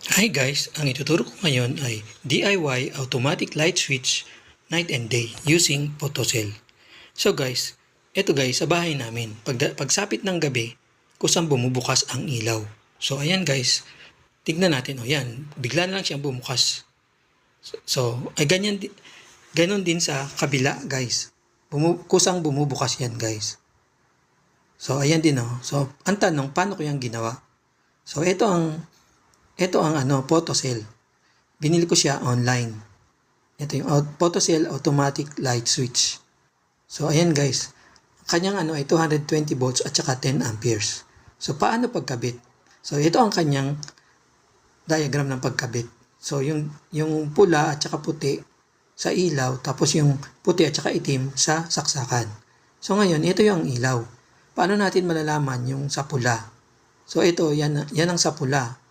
Hi guys, ang ituturo ko ngayon ay DIY automatic light switch night and day using photocell. So guys, eto guys sa bahay namin, pagsapit ng gabi, kusang bumubukas ang ilaw. So ayan guys, tignan natin, o yan, bigla na lang siyang bumukas. So ay ganon din sa kabila guys, kusang bumubukas yan guys. So ayan din so ang tanong, paano ko yan ginawa? So ito ang photocell. Binili ko siya online. Ito yung photocell automatic light switch. So ayan guys, kanyang ay 220 volts at saka 10 amperes. So paano pagkabit? So ito ang kanyang diagram ng pagkabit. So yung pula at saka puti sa ilaw, tapos yung puti at saka itim sa saksakan. So ngayon, ito yung ilaw. Paano natin malalaman yung sa pula? So ito, yan ang sa pula.